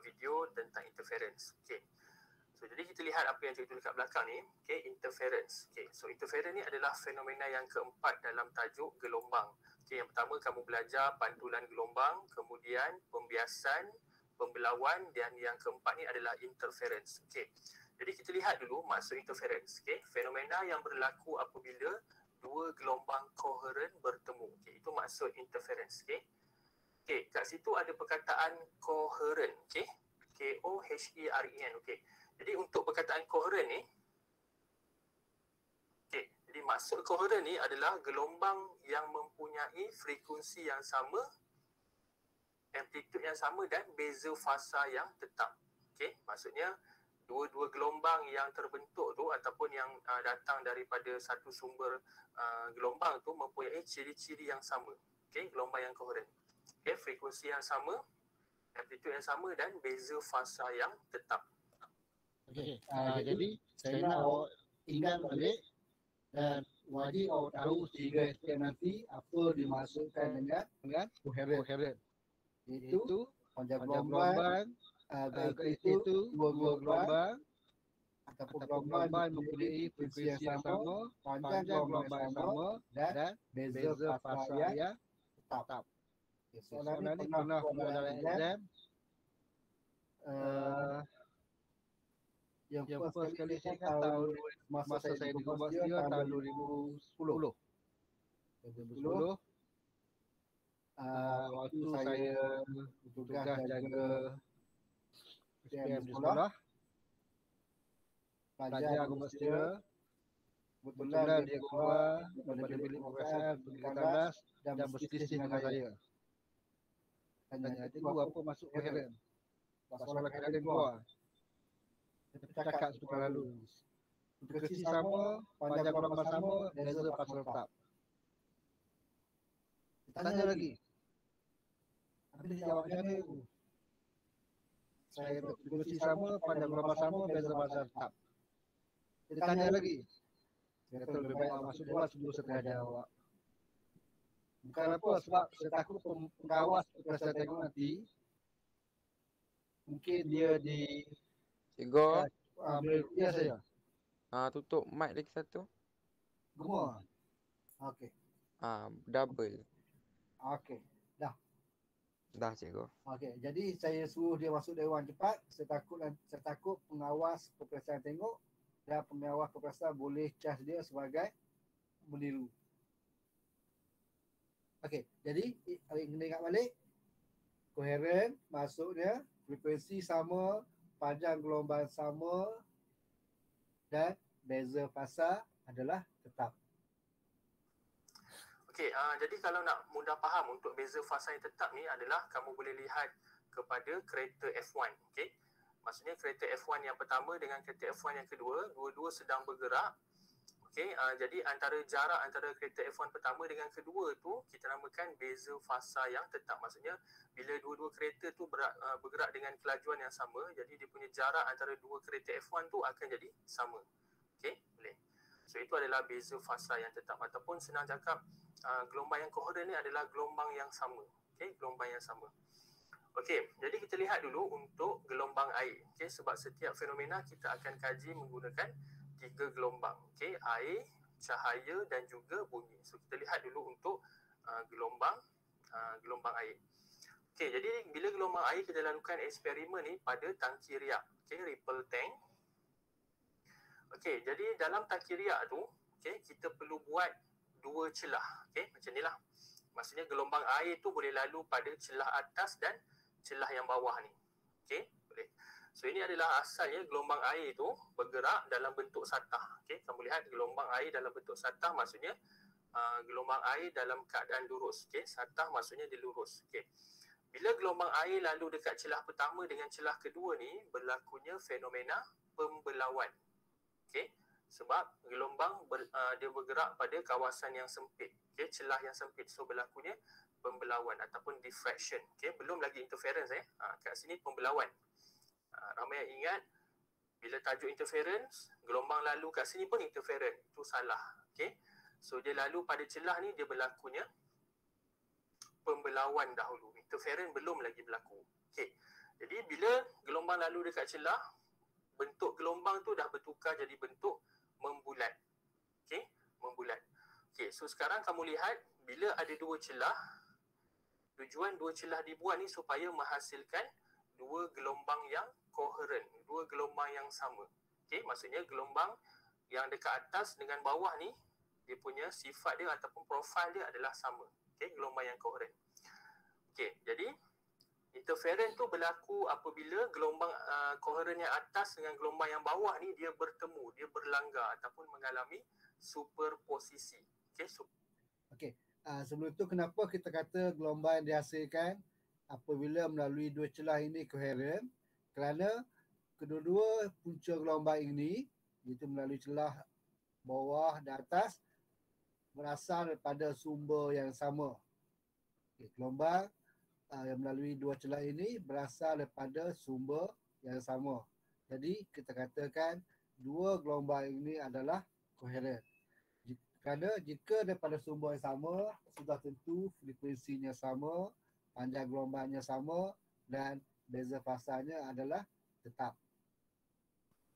video tentang interference. Okay. So jadi kita lihat apa yang saya tulis kat belakang ni. Okay, interference. Okay, so interference ni adalah fenomena yang keempat dalam tajuk gelombang. Okay, yang pertama kamu belajar pantulan gelombang, kemudian pembiasan, pembelauan, dan yang keempat ni adalah interference. Okay. Jadi kita lihat dulu maksud interference. Okay, fenomena yang berlaku apabila dua gelombang koheren bertemu. Okay, itu maksud interference. Okay. Okay, kat situ ada perkataan koheren. Okay, K-O-H-E-R-E-N. Okay. Jadi untuk perkataan koheren ni, okay, jadi maksud koheren ni adalah gelombang yang mempunyai frekuensi yang sama, amplitude yang sama dan beza fasa yang tetap. Okay, maksudnya dua-dua gelombang yang terbentuk tu ataupun yang datang daripada satu sumber gelombang tu mempunyai ciri-ciri yang sama. Okay, gelombang yang koheren. Okay, frekuensi yang sama, amplitude yang sama dan beza fasa yang tetap. Okey, jadi saya nak awak ingat balik dan wajib awak tahu 3 SPM nanti apa dimaksudkan dengan koheren. Itu panjang gelombang, baik itu dua gelombang ataupun gelombang mempunyai frekuensi yang sama, panjang gelombang yang sama dan beza fasa yang tetap. Soalan ni pernah buat dalam exam. Yang first kali saya ingat tahun masa saya di Kompastria tahun 2010. 2010 waktu saya bertugas jaga SPM di sekolah, pelajar Kompastria kebetulan dia keluar daripada bilik pemeriksaan pergi ke tandas dan berselisih dengan saya. Tanya, cikgu apa maksud koheren? Soalan koheren keluar. Kita cakap sebentar lalu. Frekuensi sama, panjang gelombang sama, beza fasa tetap. Tanya lagi. Tapi dia jawab macam ni. Saya frekuensi sama, panjang gelombang sama, beza fasa tetap. Dia tanya lagi. Saya kata lebih baik awak masuk dewan sebelum saya tengah jawab. Bukan apa, sebab saya takut pengawas saya tengok nanti. Mungkin dia di Cikgu. Ya saya. Tutup mic lagi satu. Gemuk. Okey. Double. Okey. Dah cikgu. Okey. Jadi saya suruh dia masuk dewan cepat. Saya takut pengawas peperiksaan tengok dan pengawas peperiksaan boleh cas dia sebagai meniru. Okey. Jadi kena ingat balik. Koheren maksudnya frekuensi sama, panjang gelombang sama dan beza fasa adalah tetap. Okey, jadi kalau nak mudah faham untuk beza fasa yang tetap ni adalah kamu boleh lihat kepada kereta F1. Okey, maksudnya kereta F1 yang pertama dengan kereta F1 yang kedua, dua-dua sedang bergerak. Okey, jadi jarak antara kereta F1 pertama dengan kedua tu kita namakan beza fasa yang tetap. Maksudnya bila dua-dua kereta tu bergerak dengan kelajuan yang sama, jadi dia punya jarak antara dua kereta F1 tu akan jadi sama. Okey, boleh. So itu adalah beza fasa yang tetap ataupun senang cakap gelombang yang koheren ni adalah gelombang yang sama. Okey, gelombang yang sama. Okey, jadi kita lihat dulu untuk gelombang air. Okey, sebab setiap fenomena kita akan kaji menggunakan 3 gelombang. Okey, air, cahaya dan juga bunyi. So kita lihat dulu untuk gelombang air. Okey, jadi bila gelombang air kita lakukan eksperimen ni pada tangki riak. Okey, ripple tank. Okey, jadi dalam tangki riak tu, okey, kita perlu buat 2 celah. Okey, macam inilah. Maksudnya gelombang air tu boleh lalu pada celah atas dan celah yang bawah ni. Okey, boleh. So ini adalah asalnya gelombang air tu bergerak dalam bentuk satah. Okey, kamu lihat gelombang air dalam bentuk satah maksudnya gelombang air dalam keadaan lurus. Okey, satah maksudnya dia lurus. Okey. Bila gelombang air lalu dekat celah pertama dengan celah kedua ni berlakunya fenomena pembelauan. Okey, sebab gelombang dia bergerak pada kawasan yang sempit. Okey, celah yang sempit. So berlakunya pembelauan ataupun diffraction. Okey, belum lagi interference kat sini pembelauan. Ramai yang ingat bila tajuk interference, gelombang lalu kat sini pun interference. Itu salah. Okey. So dia lalu pada celah ni dia berlakunya pembelauan dahulu. Interference belum lagi berlaku. Okey. Jadi bila gelombang lalu dekat celah, bentuk gelombang tu dah bertukar jadi bentuk membulat. Okey, membulat. Okey, so sekarang kamu lihat bila ada dua celah, tujuan dua celah dibuat ni supaya menghasilkan dua gelombang yang koheren, dua gelombang yang sama. Okey, maksudnya gelombang yang dekat atas dengan bawah ni, dia punya sifat dia ataupun profil dia adalah sama. Okey, gelombang yang koheren. Okey, jadi interference tu berlaku apabila gelombang koheren yang atas dengan gelombang yang bawah ni dia bertemu, dia berlanggar ataupun mengalami superposisi. Okey, Okey. Sebelum tu kenapa kita kata gelombang yang dihasilkan apabila melalui dua celah ini koheren? Kerana kedua-dua punca gelombang ini, iaitu melalui celah bawah dan atas, berasal daripada sumber yang sama. Okay, gelombang yang melalui dua celah ini berasal daripada sumber yang sama. Jadi kita katakan dua gelombang ini adalah koheren. Kerana jika daripada sumber yang sama, sudah tentu frekuensinya sama, panjang gelombangnya sama dan beza fasanya adalah tetap.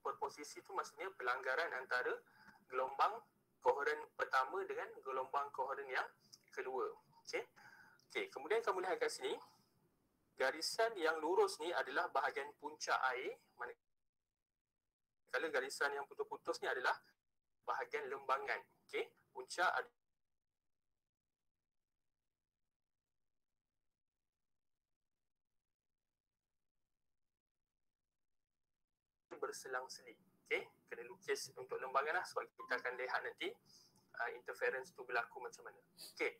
superposisi tu maksudnya pelanggaran antara gelombang koheren pertama dengan gelombang koheren yang kedua. Okey. Okey, kemudian kamu lihat kat sini, garisan yang lurus ni adalah bahagian puncak air, manakala garisan yang putus-putus ni adalah bahagian lembangan. Okey, puncak berselang-seli. Okey, kena lukis untuk lembangan lah sebab kita akan lihat nanti interference tu berlaku macam mana. Okey.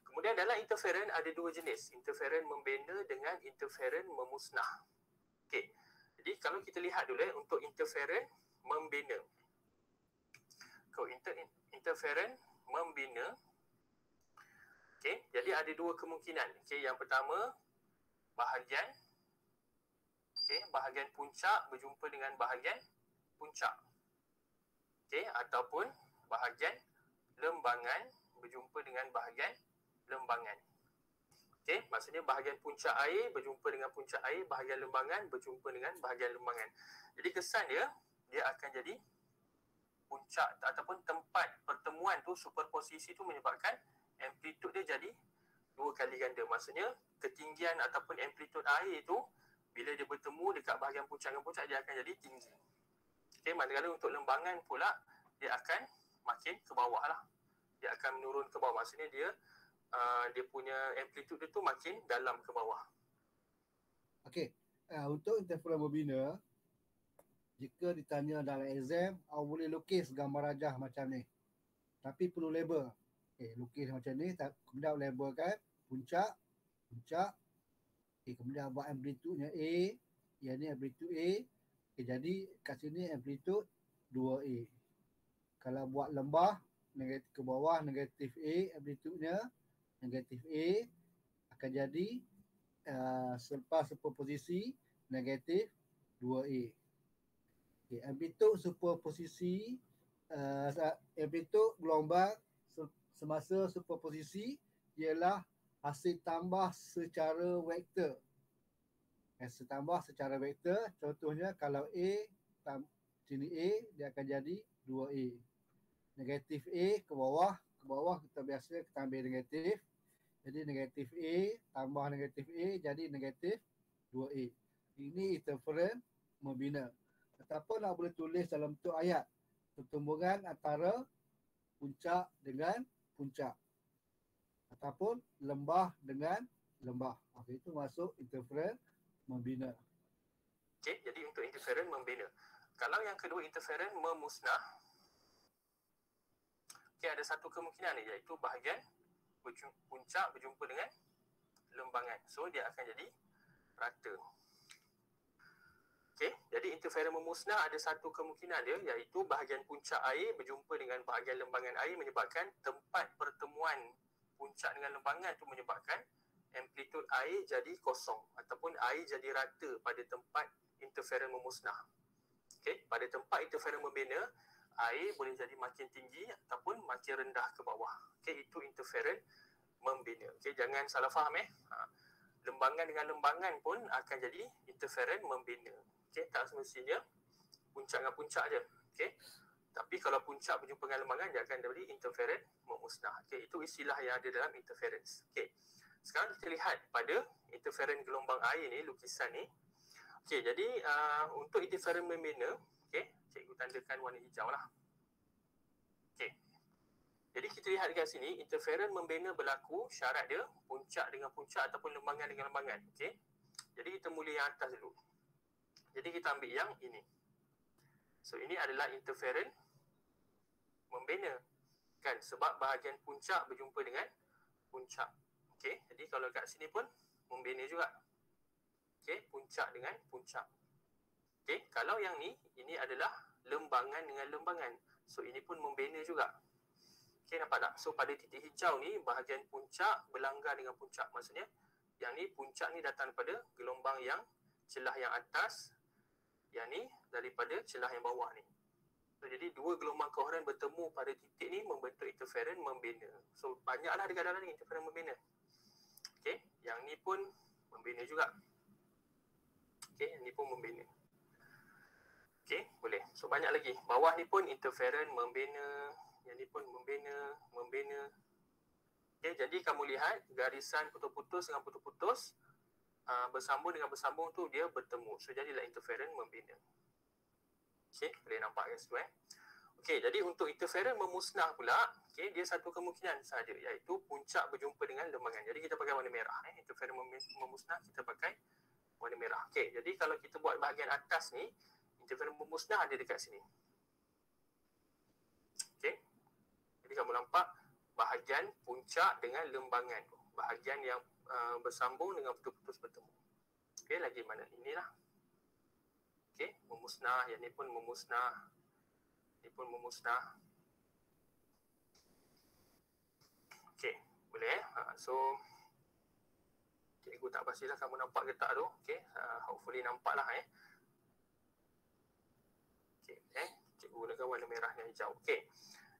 Kemudian dalam interference ada dua jenis, interference membina dengan interference memusnah. Okey. Jadi kalau kita lihat dulu untuk interference membina. Kalau interference membina, okey, jadi ada dua kemungkinan. Okey, yang pertama bahagian bahagian puncak berjumpa dengan bahagian puncak. Okey, ataupun bahagian lembangan berjumpa dengan bahagian lembangan. Okey, maksudnya bahagian puncak air berjumpa dengan puncak air, bahagian lembangan berjumpa dengan bahagian lembangan. Jadi kesan dia akan jadi puncak ataupun tempat pertemuan tu, superposisi tu menyebabkan amplitude dia jadi dua kali ganda. Maksudnya ketinggian ataupun amplitude air tu bila dia bertemu dekat bahagian puncak dengan puncak, dia akan jadi tinggi. Okey, manakala untuk lembangan pula dia akan makin ke bawah lah. Dia akan menurun ke bawah. Maksudnya dia punya amplitude dia tu makin dalam ke bawah. Okey, untuk interference membina, jika ditanya dalam exam, awak boleh lukis gambar rajah macam ni. Tapi perlu label. Okey, lukis macam ni, kemudian labelkan puncak. Okay, kemudian buat amplitude-nya A, yang ni amplitude A. Okay, jadi kat sini amplitude 2A. Kalau buat lembah, negatif ke bawah, negatif A, amplitude-nya negatif A akan jadi selepas superposisi negatif 2A. Okay, amplitude superposisi, amplitude gelombang semasa superposisi ialah hasil tambah secara vektor. Hasil tambah secara vektor, contohnya kalau A, sini A, dia akan jadi 2A. Negatif A ke bawah kita biasa kita ambil negatif. Jadi negatif A tambah negatif A jadi negatif 2A. Ini interference membina. Ataupun nak boleh tulis dalam bentuk ayat. Pertemuan antara puncak dengan puncak. Ataupun lembah dengan lembah. Itu masuk interference membina. Okey, jadi untuk interference membina. Kalau yang kedua interference memusnah, okey, ada satu kemungkinan ni, iaitu bahagian puncak berjumpa dengan lembangan. So dia akan jadi rata. Okey, jadi interference memusnah ada satu kemungkinan dia, iaitu bahagian puncak air berjumpa dengan bahagian lembangan air menyebabkan tempat pertemuan puncak dengan lembangan tu menyebabkan amplitude air jadi kosong ataupun air jadi rata pada tempat interference memusnah. Okey, pada tempat interference membina, air boleh jadi makin tinggi ataupun makin rendah ke bawah. Okey, itu interference membina. Okey, jangan salah faham . lembangan dengan lembangan pun akan jadi interferen membina. Okey, tak semestinya puncak dengan puncak je. Okey. Tapi kalau puncak berjumpa dengan lembangan, dia akan jadi interferen memusnah. Okey, itu istilah yang ada dalam interference. Okey. Sekarang kita lihat pada interferen gelombang air ni, lukisan ni. Okey, jadi untuk interferen membina, okey, cikgu tandakan warna hijau lah. Okey. Jadi kita lihat dekat sini, interferen membina berlaku, syarat dia puncak dengan puncak ataupun lembangan dengan lembangan. Okey. Jadi kita mula yang atas dulu. Jadi kita ambil yang ini. So ini adalah interferen membina. Kan, sebab bahagian puncak berjumpa dengan puncak. Okey, jadi kalau kat sini pun membina juga. Okey, puncak dengan puncak. Okey, kalau yang ni, ini adalah lembangan dengan lembangan. So ini pun membina juga. Okey, nampak tak? So pada titik hijau ni, bahagian puncak berlanggar dengan puncak. Maksudnya, yang ni puncak ni datang daripada gelombang yang celah yang atas. Yang ni daripada celah yang bawah ni. So, jadi dua gelombang koheren bertemu pada titik ni membentuk interferen membina. So banyaklah dekat dalam ni interferen membina. Okey, yang ni pun membina juga. Okey, yang ni pun membina. Okey, boleh. So banyak lagi. Bawah ni pun interferen membina, yang ni pun membina. Okey, jadi kamu lihat garisan putus-putus dengan putus-putus bersambung dengan bersambung tu dia bertemu. So jadilah interferen membina. Okey, boleh nampak kat situ Okey, jadi untuk interferen memusnah pula, okey, dia satu kemungkinan sahaja, iaitu puncak berjumpa dengan lembangan. Jadi kita pakai warna merah. Interferen memusnah kita pakai warna merah. Okey, jadi kalau kita buat bahagian atas ni, interferen memusnah ada dekat sini. Okey, jadi kamu nampak bahagian puncak dengan lembangan. Bahagian yang bersambung dengan putus-putus bertemu. Okey, lagi mana? Inilah. Okey, memusnah, yang ni pun memusnah. Ini pun memusnah. Okey, boleh so cikgu tak pastilah kamu nampak ke tak tu. Okey, hopefully nampak lah Okey, cikgu gunakan warna merah dan hijau. Okey,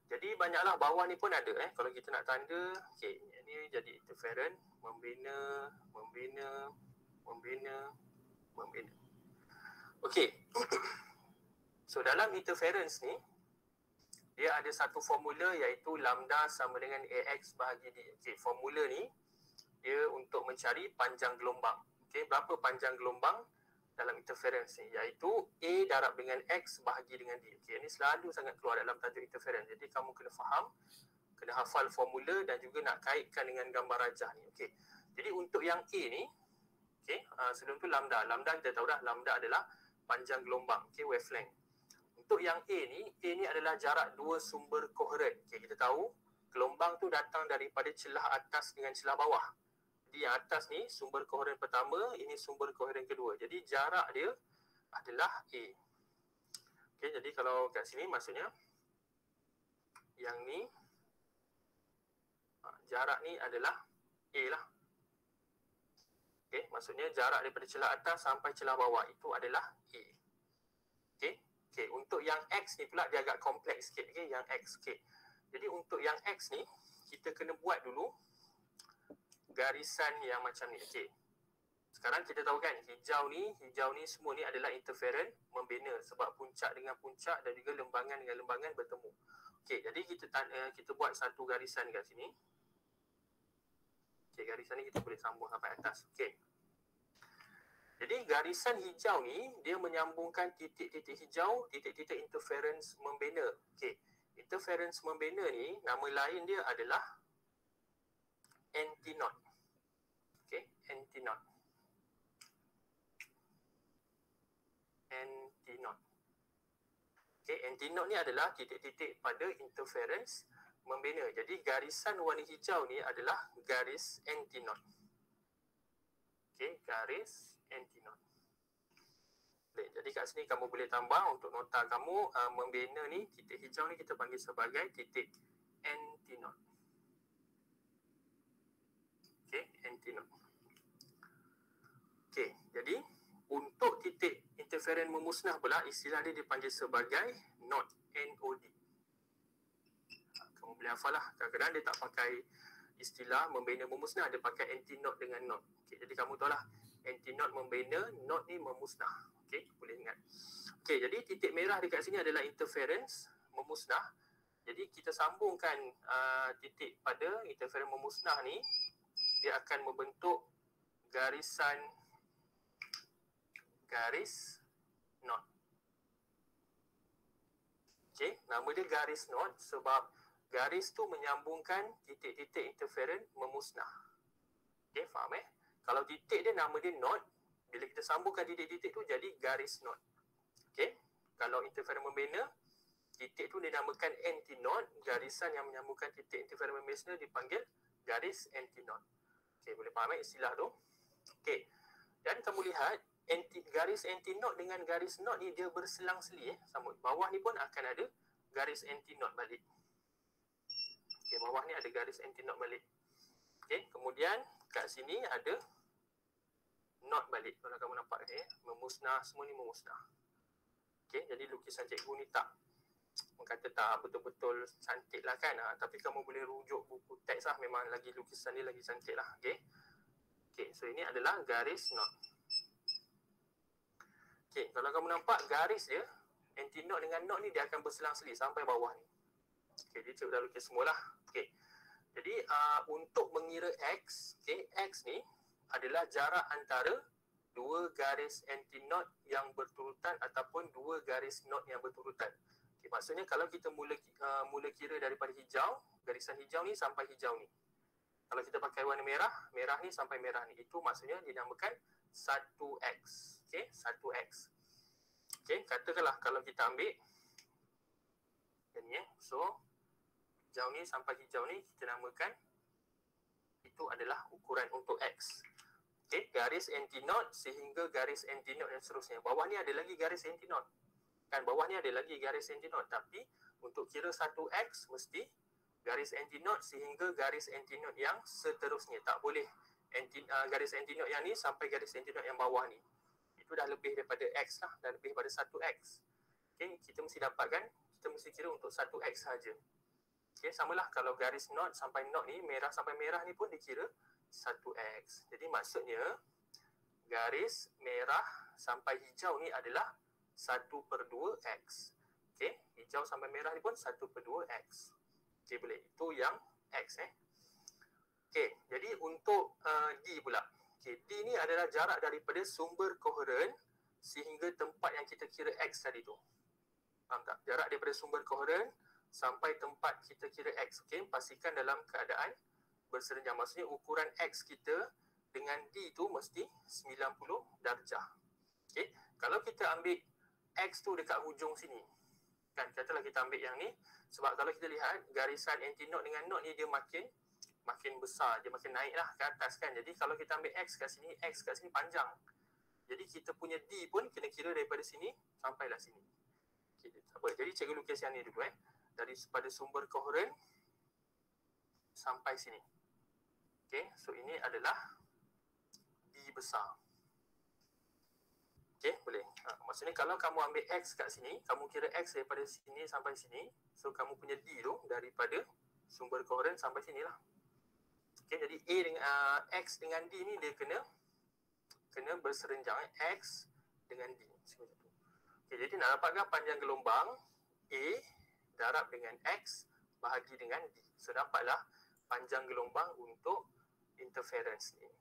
jadi banyaklah bawah ni pun ada kalau kita nak tanda. Okey, ini jadi interferen membina. Okey. So dalam interference ni dia ada satu formula iaitu lambda sama dengan AX bahagi D. Okey, formula ni dia untuk mencari panjang gelombang. Okey, berapa panjang gelombang dalam interference ni, iaitu A darab dengan X bahagi dengan D. Okey, ini selalu sangat keluar dalam tajuk interference. Jadi kamu kena faham, kena hafal formula dan juga nak kaitkan dengan gambar rajah ni. Okey. Jadi untuk yang A ni, okey, sebelum tu lambda. Lambda kita tahu dah, lambda adalah panjang gelombang, okey, wavelength. Untuk yang A ni adalah jarak dua sumber koheren. Okay, kita tahu gelombang tu datang daripada celah atas dengan celah bawah. Jadi yang atas ni sumber koheren pertama, ini sumber koheren kedua. Jadi jarak dia adalah A. Okay, jadi kalau kat sini maksudnya yang ni jarak ni adalah A lah. Okay, maksudnya jarak daripada celah atas sampai celah bawah itu adalah A. Okay. Okay, untuk yang X ni pula dia agak kompleks sikit. Okay, yang X. Okay. Jadi untuk yang X ni, kita kena buat dulu garisan yang macam ni. Okay. Sekarang kita tahu kan, hijau ni semua ni adalah interferen membina sebab puncak dengan puncak dan juga lembangan dengan lembangan bertemu. Okay, jadi kita buat satu garisan kat sini. Okay, garisan ni kita boleh sambung sampai atas. Okay. Jadi garisan hijau ni dia menyambungkan titik-titik hijau, titik-titik interference membina. Okey. Interference membina ni nama lain dia adalah antinode. Okey, antinode. Okey, antinode ni adalah titik-titik pada interference membina. Jadi garisan warna hijau ni adalah garis antinode. Okey, garis antinode. Baik, jadi kat sini kamu boleh tambah untuk nota kamu membina ni, titik hijau ni kita panggil sebagai titik antinode. Okey, antinode. Okey, jadi untuk titik interferen memusnah pula istilah dia dipanggil sebagai node, NOD. Kamu boleh hafal lah, kadang-kadang dia tak pakai istilah membina memusnah, dia pakai antinode dengan node. Okey. Okay, jadi kamu tahu lah anti-knot membina, knot ni memusnah. Okay, boleh ingat. Okay, jadi titik merah dekat sini adalah interference memusnah. Jadi kita sambungkan titik pada interference memusnah ni, dia akan membentuk garis knot. Okay, nama dia garis knot sebab garis tu menyambungkan titik-titik interference memusnah. Okay, faham Kalau titik dia nama dia knot, bila kita sambungkan titik-titik tu jadi garis knot. Okay, kalau interference membina, titik tu dinamakan anti-knot, garisan yang menyambungkan titik interference membina dipanggil garis anti-knot. Okay, boleh faham istilah tu? Okay, dan kamu lihat garis anti-knot dengan garis knot ni dia berselang-seli sama. Bawah ni pun akan ada garis anti-knot balik. Okay, bawah ni ada garis anti-knot balik. Okay, kemudian kat sini ada knot balik. Kalau kamu nampak memusnah, semua ni memusnah. Okay, jadi lukisan cikgu ni tak kata tak betul-betul cantik lah kan. Tapi kamu boleh rujuk buku teks lah. Memang lagi lukisan ni lagi cantik lah. Okay. Okay, so ini adalah garis knot. Okay, kalau kamu nampak garis dia, anti-knot dengan knot ni dia akan berselang-seli sampai bawah ni. Okay, dia cikgu dah lukis semualah. Okay, jadi untuk mengira X, okay, X ni adalah jarak antara dua garis anti-knot yang berturutan ataupun dua garis knot yang berturutan. Okay, maksudnya kalau kita mula kira daripada hijau, garisan hijau ni sampai hijau ni. Kalau kita pakai warna merah, merah ni sampai merah ni. Itu maksudnya dinamakan 1X. Okay, 1X. Okay, katakanlah kalau kita ambil ini so, hijau ni sampai hijau ni kita namakan itu adalah ukuran untuk X. Okay, garis anti-knot sehingga garis anti-knot dan seterusnya. Bawah ni ada lagi garis anti-knot. Kan bawah ni ada lagi garis anti-knot. Tapi untuk kira 1X mesti garis anti-knot sehingga garis anti-knot yang seterusnya. Tak boleh garis anti-knot yang ni sampai garis anti-knot yang bawah ni. Itu dah lebih daripada X lah. Dah lebih daripada 1X. Okay, kita mesti dapatkan, kita mesti kira untuk 1X saja. Okay, samalah kalau garis knot sampai knot ni, merah sampai merah ni pun dikira 1X. Jadi maksudnya, garis merah sampai hijau ni adalah 1/2X. Okay, hijau sampai merah ni pun 1/2X. Okay, boleh. Itu yang X Okay, jadi untuk D pula. Okay, D ni adalah jarak daripada sumber koheren sehingga tempat yang kita kira X tadi tu. Faham tak? Jarak daripada sumber koheren sampai tempat kita kira X. Okay, pastikan dalam keadaan berserenjang. Maksudnya ukuran X kita dengan D tu mesti 90 darjah. Okay, kalau kita ambil X tu dekat hujung sini, kan, katalah kita ambil yang ni, sebab kalau kita lihat garisan anti-knot dengan knot ni dia makin besar, dia makin naik lah ke atas kan. Jadi kalau kita ambil X kat sini panjang. Jadi kita punya D pun kena kira daripada sini sampailah sini. Okay, jadi cikgu lukis yang ni dulu daripada sumber koheren sampai sini. Okay, so ini adalah D besar. Okay, boleh. Maksudnya kalau kamu ambil X kat sini, kamu kira X daripada sini sampai sini, so kamu punya D tu daripada sumber koheren sampai sini lah. Okay, jadi A dengan X dengan D ni dia kena berserenjang X dengan D. Okay, jadi nak dapatkan panjang gelombang A darab dengan X bahagi dengan D. So dapatlah panjang gelombang untuk interference ni.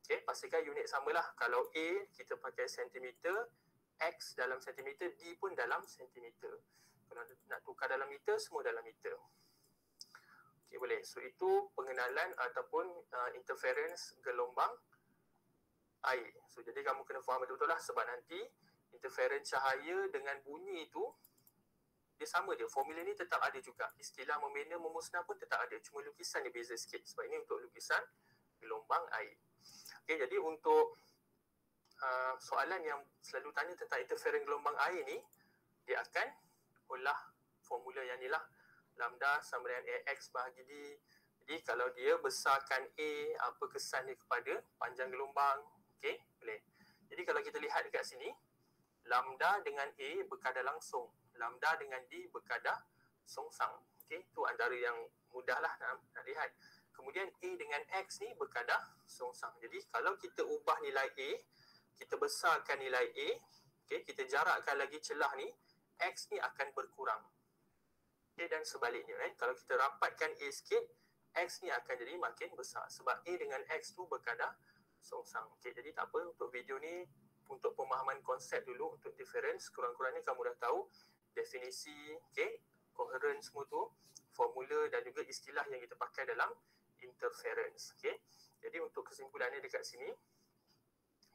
Okay, pastikan unit samalah. Kalau A kita pakai sentimeter, X dalam sentimeter, D pun dalam sentimeter. Kalau nak tukar dalam meter, semua dalam meter. Okay, boleh. So itu pengenalan ataupun interference gelombang air. So jadi kamu kena faham betul-betul lah, sebab nanti interference cahaya dengan bunyi itu dia sama je. Formula ni tetap ada juga. Istilah membina memusnah pun tetap ada. Cuma lukisan dia beza sikit. Sebab ini untuk lukisan gelombang air. Okay, jadi untuk soalan yang selalu tanya tentang interference gelombang air ni, dia akan olah formula yang ni lah. Lambda sama dengan AX bahagi D. Jadi kalau dia besarkan A, apa kesan dia kepada panjang gelombang? Okay, boleh. Jadi kalau kita lihat dekat sini, lambda dengan A berkadar langsung. Lambda dengan D berkadar songsang. Okay, itu antara yang mudah lah nak lihat. Kemudian A dengan X ni berkadar songsang. Jadi kalau kita ubah nilai A, kita besarkan nilai A, okay, kita jarakkan lagi celah ni, X ni akan berkurang. Okay, dan sebaliknya, kalau kita rapatkan A sikit, X ni akan jadi makin besar. Sebab A dengan X tu berkadar songsang. Okay, jadi tak apa, untuk video ni, untuk pemahaman konsep dulu, untuk difference, kurang-kurangnya kamu dah tahu definisi, okay, coherence semua tu, formula dan juga istilah yang kita pakai dalam interference. Okay. Jadi untuk kesimpulannya dekat sini,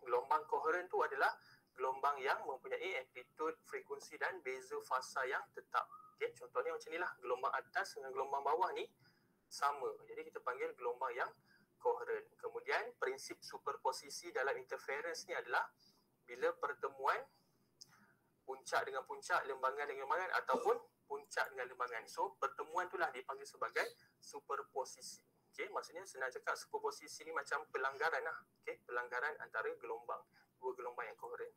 gelombang koheren tu adalah gelombang yang mempunyai amplitude, frekuensi dan beza fasa yang tetap. Okay. Contohnya macam inilah, gelombang atas dengan gelombang bawah ni sama. Jadi kita panggil gelombang yang koheren. Kemudian prinsip superposisi dalam interference ni adalah bila pertemuan puncak dengan puncak, lembangan dengan lembangan ataupun puncak dengan lembangan. So pertemuan itulah dipanggil sebagai superposisi. Okey, maksudnya senang cakap superposisi ni macam pelanggaran lah. Okey, pelanggaran antara gelombang, dua gelombang yang koheren.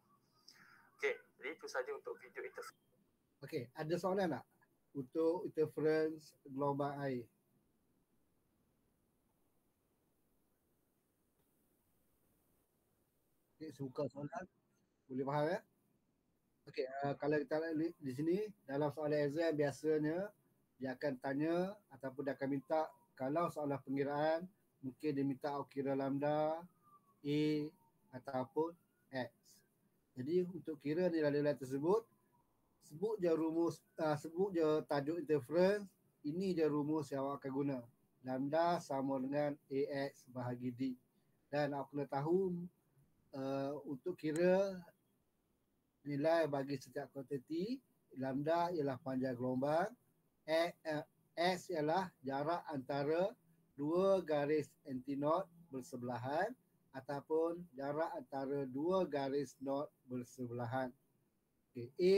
Okey, jadi itu saja untuk video interference. Okey, ada soalan tak untuk interference gelombang air? Okey, suka soalan. Boleh faham ya? Okey, kalau kita lihat di sini dalam soalan exam biasanya dia akan tanya ataupun dia akan minta kalau soalan pengiraan mungkin dia minta kira lambda, A ataupun X. Jadi untuk kira nilai-nilai tersebut, sebut je rumus, sebut je tajuk interference, ini je rumus yang awak akan guna. Lambda sama dengan AX bahagi D. Dan awak kena tahu untuk kira nilai bagi setiap kuantiti, lambda ialah panjang gelombang, S ialah jarak antara dua garis antinot bersebelahan ataupun jarak antara dua garis not bersebelahan. Okay. A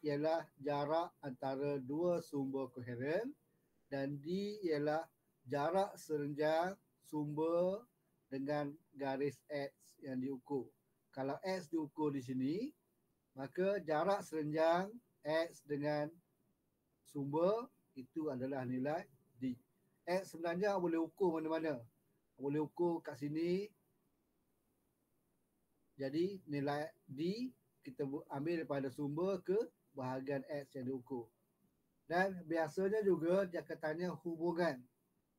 ialah jarak antara dua sumber koheren dan D ialah jarak serenjang sumber dengan garis X yang diukur. Kalau X diukur di sini, maka jarak serenjang X dengan sumber itu adalah nilai D. X sebenarnya boleh ukur mana-mana. Boleh ukur kat sini. Jadi nilai D kita ambil daripada sumber ke bahagian X yang diukur. Dan biasanya juga dia akan tanya hubungan.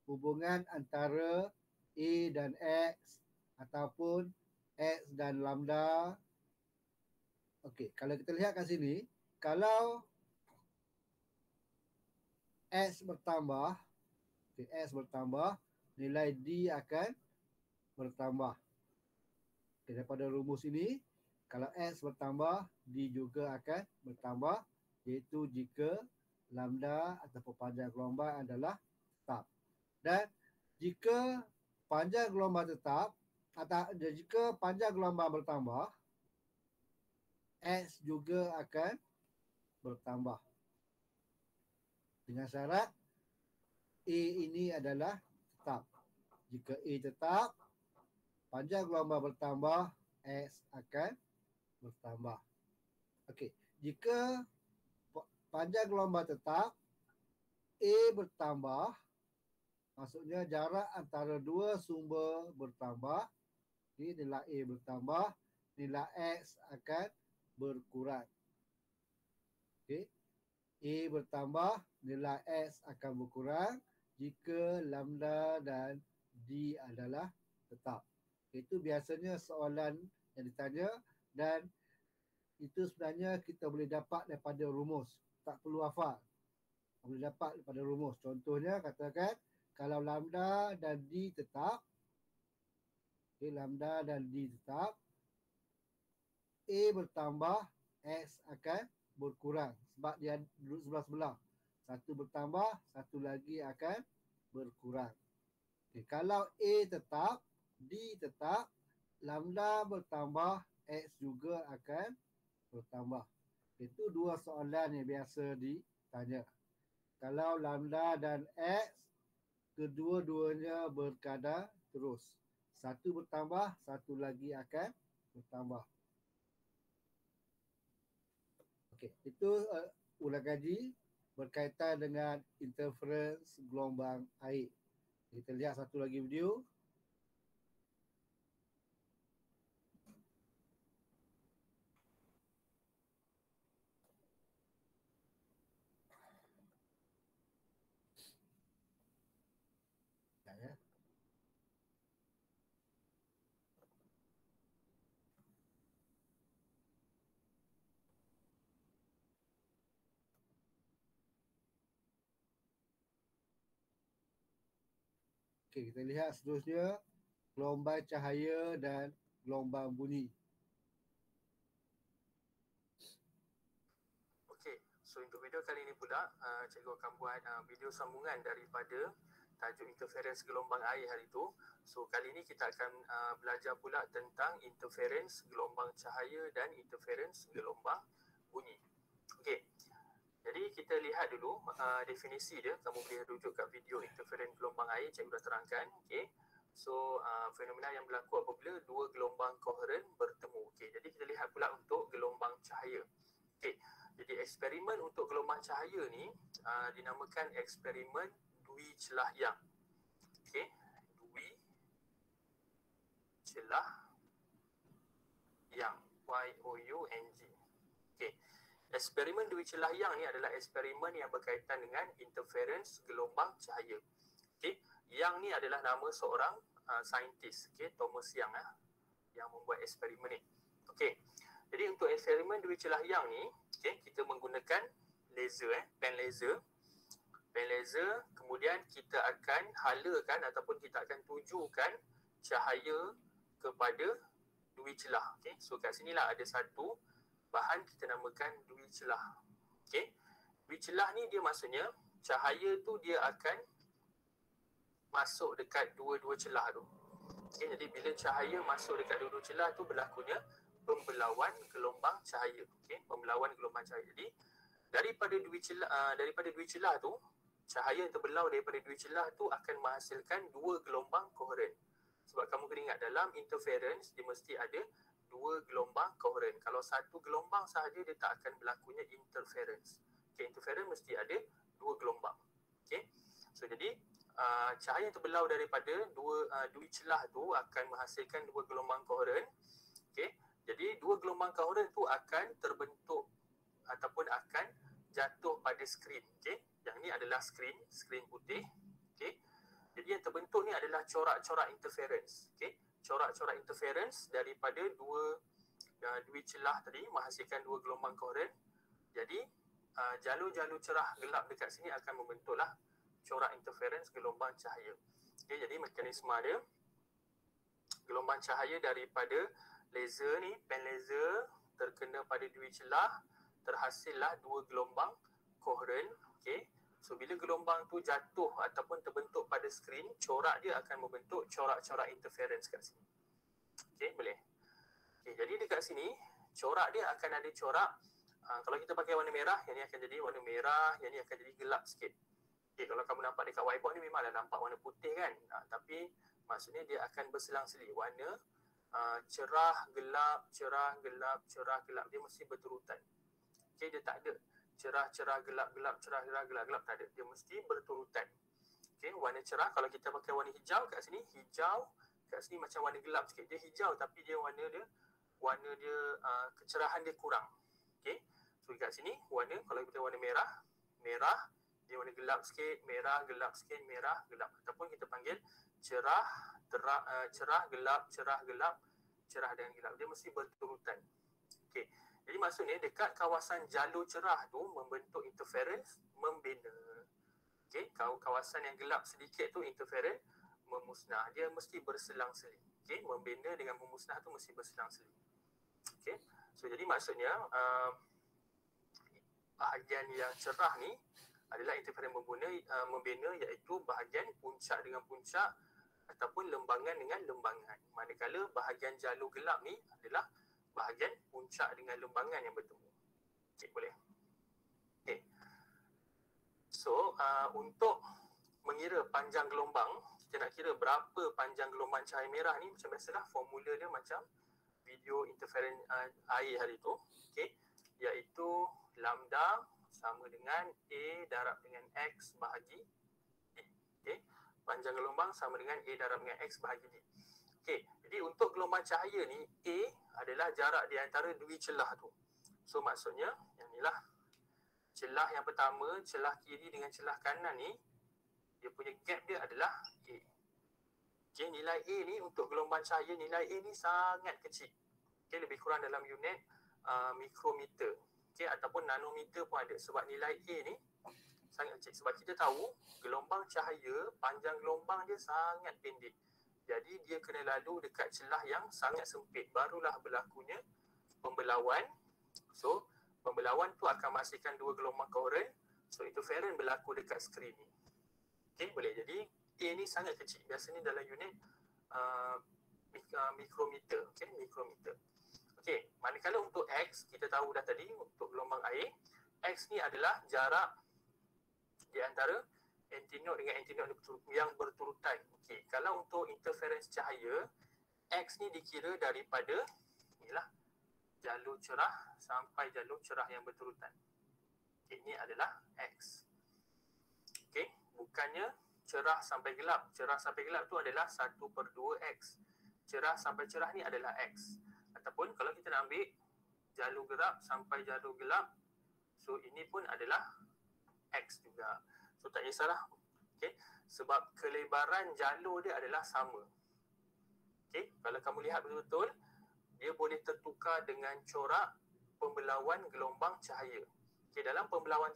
Hubungan antara A dan X ataupun X dan lambda. Okey, kalau kita lihat kat sini, kalau X bertambah, okay, X bertambah, nilai D akan bertambah. Okay, daripada rumus ini, kalau X bertambah, D juga akan bertambah, iaitu jika lambda ataupun panjang gelombang adalah tetap. Dan jika panjang gelombang tetap, atau jika panjang gelombang bertambah, X juga akan bertambah. Dengan syarat A ini adalah tetap. Jika A tetap, panjang gelombang bertambah, X akan bertambah. Okey, jika panjang gelombang tetap, A bertambah, maksudnya jarak antara dua sumber bertambah, okay, nilai A bertambah, nilai X akan berkurang. Okey. A bertambah, nilai X akan berkurang jika lambda dan D adalah tetap. Itu biasanya soalan yang ditanya dan itu sebenarnya kita boleh dapat daripada rumus. Tak perlu hafal. Boleh dapat daripada rumus. Contohnya katakan kalau lambda dan D tetap, okay, lambda dan D tetap, A bertambah, X akan berkurang sebab dia duduk sebelah-sebelah. Satu bertambah, satu lagi akan berkurang. Okay, kalau A tetap, D tetap, lambda bertambah, X juga akan bertambah. Itu dua soalan yang biasa ditanya. Kalau lambda dan X, kedua-duanya berkadar terus. Satu bertambah, satu lagi akan bertambah. Okey, itu ulang kaji berkaitan dengan interference gelombang air. Kita lihat satu lagi video. Ya. Okey, kita lihat seterusnya gelombang cahaya dan gelombang bunyi. Okey, so untuk video kali ini pula cikgu akan buat video sambungan daripada tajuk interference gelombang air hari itu. So kali ini kita akan belajar pula tentang interference gelombang cahaya dan interference gelombang bunyi. Okey. Jadi kita lihat dulu definisi dia. Kamu boleh rujuk kat video interference gelombang air cikgu dah terangkan. Okey. So fenomena yang berlaku apabila dua gelombang koheren bertemu. Okey, jadi kita lihat pula untuk gelombang cahaya. Okey. Jadi eksperimen untuk gelombang cahaya ni dinamakan eksperimen Dwi Celah Yang. Okey, Dwi Celah Yang, Y-O-U-N-G. Okey. Eksperimen Dwi Celah Yang ni adalah eksperimen yang berkaitan dengan interference gelombang cahaya. Okey, Yang ni adalah nama seorang saintis, okey, Thomas Young yang membuat eksperimen ni. Okey. Jadi untuk eksperimen Dwi Celah Yang ni, okey, kita menggunakan laser, pen laser. Pen laser, kemudian kita akan halakan ataupun kita akan tujukan cahaya kepada dui celah. Okey, so kat sinilah ada satu bahan kita namakan dui celah. Okey, dui celah ni dia maksudnya cahaya tu dia akan masuk dekat dua-dua celah tu. Okey, jadi bila cahaya masuk dekat dua-dua celah tu berlakunya pembelauan gelombang cahaya. Okey, pembelauan gelombang cahaya. Jadi daripada dui celah tu, cahaya yang terbelau daripada dui celah tu akan menghasilkan dua gelombang koheren. Sebab kamu kena ingat dalam interference dia mesti ada dua gelombang koheren. Kalau satu gelombang sahaja dia tak akan berlakunya interference. Okey, interference mesti ada dua gelombang. Okey. So jadi cahaya yang terbelau daripada dui celah tu akan menghasilkan dua gelombang koheren. Okey. Jadi dua gelombang koheren tu akan terbentuk ataupun akan jatuh pada skrin. Okey. Yang ni adalah skrin putih. Okey. Jadi yang terbentuk ni adalah corak-corak interference. Okey. Corak-corak interference daripada dui celah tadi menghasilkan dua gelombang koheren. Jadi jalur-jalur cerah gelap dekat sini akan membentuklah corak interference gelombang cahaya. Okey, jadi mekanisme dia gelombang cahaya daripada laser ni, pen laser terkena pada dui celah, terhasillah dua gelombang koheren. Okey. So bila gelombang tu jatuh ataupun terbentuk pada skrin, corak dia akan membentuk corak-corak interference kat sini. Okey, boleh. Okey, jadi dekat sini corak dia akan ada corak kalau kita pakai warna merah, yang ni akan jadi warna merah, yang ni akan jadi gelap sikit. Okey, kalau kamu nampak dekat whiteboard ni memanglah nampak warna putih kan. Tapi maksudnya dia akan berselang-seli warna cerah, gelap, cerah, gelap, cerah, gelap. Dia mesti berturutan. Okey, dia tak ada cerah, cerah, gelap, gelap, cerah, cerah, gelap, gelap. Tak ada. Dia mesti berturutan. Okey, warna cerah kalau kita pakai warna hijau kat sini, hijau kat sini macam warna gelap sikit. Dia hijau tapi dia warna dia kecerahan dia kurang. Okey. So kat sini warna kalau kita warna merah, merah dia warna gelap sikit, merah, gelap sikit, merah, gelap. Ataupun kita panggil cerah, cerah, gelap, cerah, gelap, cerah dan gelap. Dia mesti berturutan. Okey. Jadi maksudnya dekat kawasan jalur cerah tu membentuk interference membina. Okey, kawasan yang gelap sedikit tu interference memusnah. Dia mesti berselang-seli. Okey, membina dengan memusnah tu mesti berselang-seli. Okey. So jadi maksudnya bahagian yang cerah ni adalah interference membina iaitu bahagian puncak dengan puncak ataupun lembangan dengan lembangan. Manakala bahagian jalur gelap ni adalah bahagian puncak dengan lembangan yang bertemu. Okey, boleh. Okey. So, untuk mengira panjang gelombang, kita nak kira berapa panjang gelombang cahaya merah ni, macam biasalah formula dia macam video interference air hari tu. Okey, iaitu lambda sama dengan A darab dengan X bahagi A. Okey. panjang gelombang sama dengan A darab dengan X bahagi D. Okey, jadi untuk gelombang cahaya ni, A adalah jarak di antara dua celah tu. So maksudnya, yang inilah celah yang pertama, celah kiri dengan celah kanan ni, dia punya gap dia adalah A. Okey, nilai A ni untuk gelombang cahaya, nilai A ni sangat kecil. Okey, lebih kurang dalam unit mikrometer. Okey, ataupun nanometer pun ada. Sebab nilai A ni sangat kecil. Sebab kita tahu gelombang cahaya, panjang gelombang dia sangat pendek. Jadi dia kena lalu dekat celah yang sangat sempit. Barulah berlakunya pembelauan. So, pembelauan tu akan menghasilkan dua gelombang koren. So, interference berlaku dekat skrin ni. Okey, boleh. Jadi A ni sangat kecil. Biasanya dalam unit mikrometer. Okey, mikrometer. Okey, manakala untuk X, kita tahu dah tadi untuk gelombang air, X ni adalah jarak di antara antinot dengan antinot yang berturutan. Okey, kalau untuk interference cahaya, X ni dikira daripada inilah jalur cerah sampai jalur cerah yang berturutan. Okey, ini adalah X. Okey, bukannya cerah sampai gelap. Cerah sampai gelap tu adalah 1/2X. Cerah sampai cerah ni adalah X. Ataupun kalau kita nak ambil jalur gerak sampai jalur gelap, so ini pun adalah X juga. So tak kisahlah. Okay. Sebab kelebaran jalur dia adalah sama. Okay. Kalau kamu lihat betul-betul, dia boleh tertukar dengan corak pembelauan gelombang cahaya. Okay. Dalam pembelauan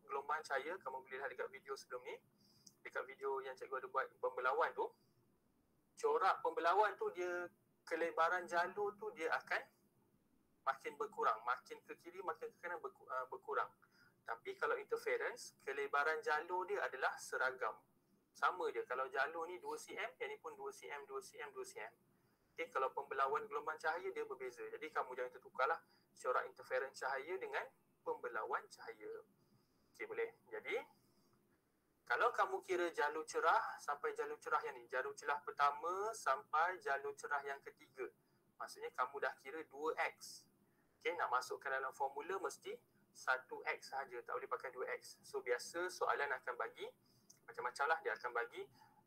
gelombang cahaya, kamu boleh lihat dekat video sebelum ni. Dekat video yang cikgu ada buat pembelauan tu, corak pembelauan tu dia, kelebaran jalur tu dia akan makin berkurang. Makin ke kiri, makin ke kanan berkurang. Tapi kalau interference, kelebaran jalur dia adalah seragam. Sama je. Kalau jalur ni 2 cm, yang ni pun 2 cm, 2 cm, 2 cm. Okay, kalau pembelauan gelombang cahaya dia berbeza. Jadi kamu jangan tertukarlah corak interference cahaya dengan pembelauan cahaya. Okey, boleh. Jadi, kalau kamu kira jalur cerah sampai jalur cerah yang ni, jalur cerah pertama sampai jalur cerah yang ketiga, maksudnya kamu dah kira 2x. Okey, nak masukkan dalam formula mesti 1x sahaja, tak boleh pakai 2x. So biasa soalan akan bagi macam-macam lah, dia akan bagi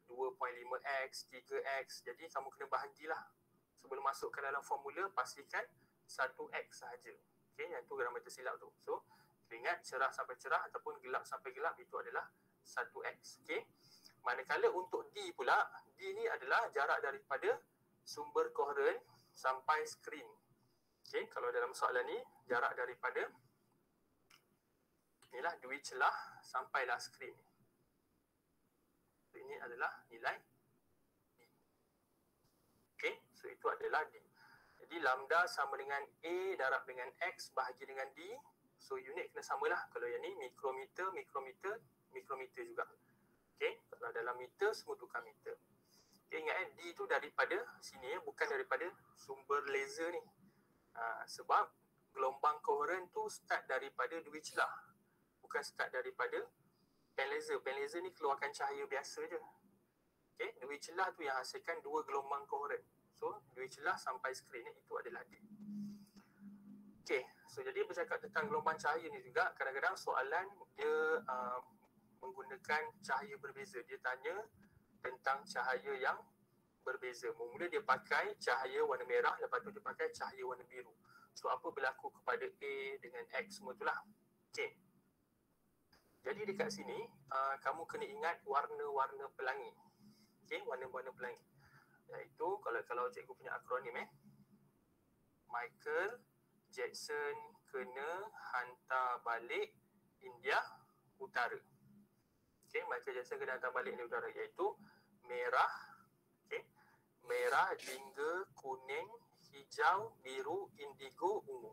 2.5x, 3x. Jadi kamu kena bahagilah. Sebelum masukkan dalam formula, pastikan 1x sahaja. Okay, yang tu grammar tersilap tu. So ingat cerah sampai cerah ataupun gelap sampai gelap itu adalah 1x. Okay. Manakala untuk D pula, D ni adalah jarak daripada sumber koheren sampai skrin. Okay, kalau dalam soalan ni jarak daripada inilah dua celah sampailah skrin. So, ini adalah nilai D. Okay, so itu adalah D. Jadi lambda sama dengan A darab dengan X bahagi dengan D. So unit kena samalah. Kalau yang ni mikrometer, mikrometer, mikrometer juga. Okay, kalau dalam meter semua tukar meter. Okay, ingat D tu daripada sini bukan daripada sumber laser ni. Sebab gelombang koheren tu start daripada dua celah. Bukan start daripada pen laser. Pen laser ni keluarkan cahaya biasa je. Okay, dua celah tu yang hasilkan dua gelombang koheren. So, dua celah sampai skrin itu adalah D. Okay, so jadi bercakap tentang gelombang cahaya ni juga, kadang-kadang soalan dia menggunakan cahaya berbeza. Dia tanya tentang cahaya yang berbeza. Mula dia pakai cahaya warna merah, lepas tu dia pakai cahaya warna biru. So, apa berlaku kepada A dengan X semua itulah. Okay. Jadi dekat sini, kamu kena ingat warna-warna pelangi. Okay, warna-warna pelangi. Iaitu, kalau cikgu punya akronim Michael Jackson kena hantar balik India Utara. Okay, Michael Jackson kena hantar balik India Utara, iaitu merah, okay, merah, jingga, kuning, hijau, biru, indigo, ungu.